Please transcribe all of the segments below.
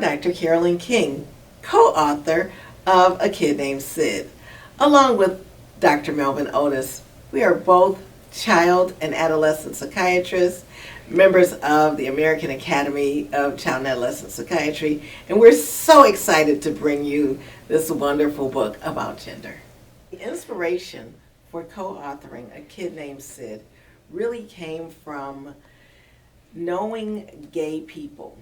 Dr. Carolyn King, co-author of A Kid Named Syd. Along with Dr. Melvin Otis, we are both child and adolescent psychiatrists, members of the American Academy of Child and Adolescent Psychiatry, and we're so excited to bring you this wonderful book about gender. The inspiration for co-authoring A Kid Named Syd really came from knowing gay people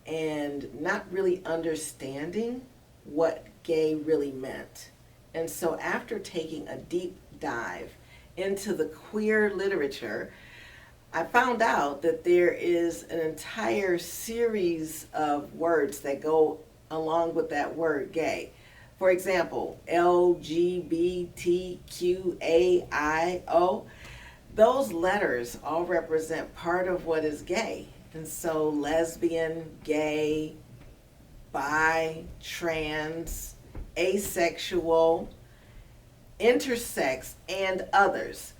and not really understanding what gay really meant. And so after taking a deep dive into the queer literature, I found out that there is an entire series of words that go along with that word gay. For example, LGBTQAIO, those letters all represent part of what is gay. And so lesbian, gay, bi, trans, asexual, intersex, and others.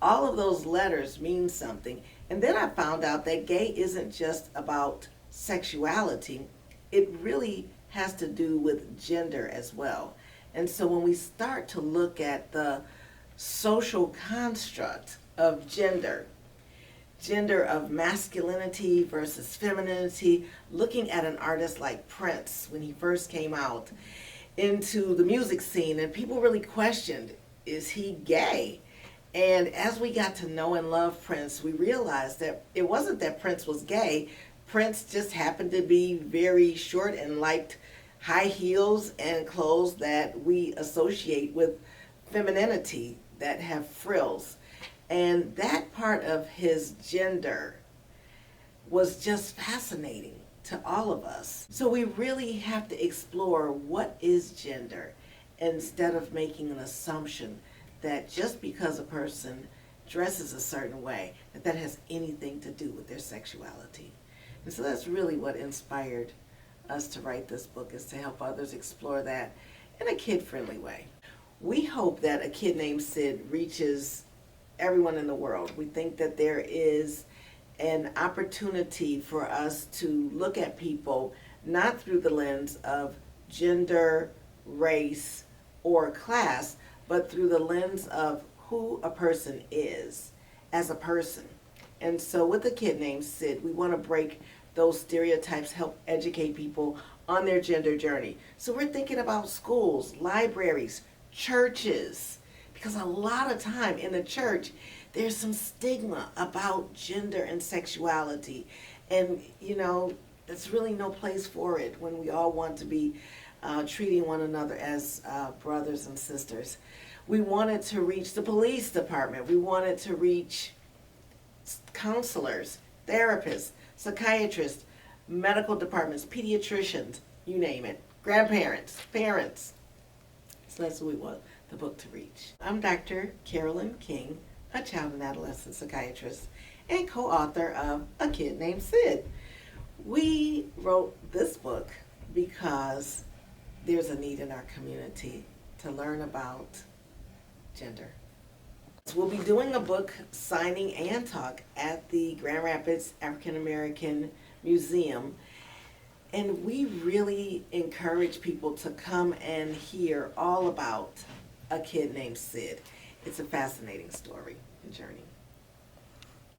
All of those letters mean something. And then I found out that gay isn't just about sexuality. It really has to do with gender as well. And so when we start to look at the social construct of gender of masculinity versus femininity, looking at an artist like Prince when he first came out into the music scene, and people really questioned, is he gay? And as we got to know and love Prince, we realized that it wasn't that Prince was gay. Prince just happened to be very short and liked high heels and clothes that we associate with femininity, that have frills. And that part of his gender was just fascinating to all of us. So we really have to explore what is gender instead of making an assumption that just because a person dresses a certain way, that has anything to do with their sexuality. And so that's really what inspired us to write this book, is to help others explore that in a kid-friendly way. We hope that A Kid Named Syd reaches everyone in the world. We think that there is an opportunity for us to look at people not through the lens of gender, race, or class, but through the lens of who a person is as a person. And so with A Kid Named Syd, we want to break those stereotypes, help educate people on their gender journey. So we're thinking about schools, libraries, churches, because a lot of time in the church, there's some stigma about gender and sexuality. And, there's really no place for it when we all want to be treating one another as brothers and sisters. We wanted to reach the police department. We wanted to reach counselors, therapists, psychiatrists, medical departments, pediatricians, you name it, grandparents, parents. So that's who we want the book to reach. I'm Dr. Carolyn King, a child and adolescent psychiatrist and co-author of A Kid Named Syd. We wrote this book because there's a need in our community to learn about gender. We'll be doing a book signing and talk at the Grand Rapids African American Museum. And we really encourage people to come and hear all about A Kid Named Syd. It's a fascinating story and journey.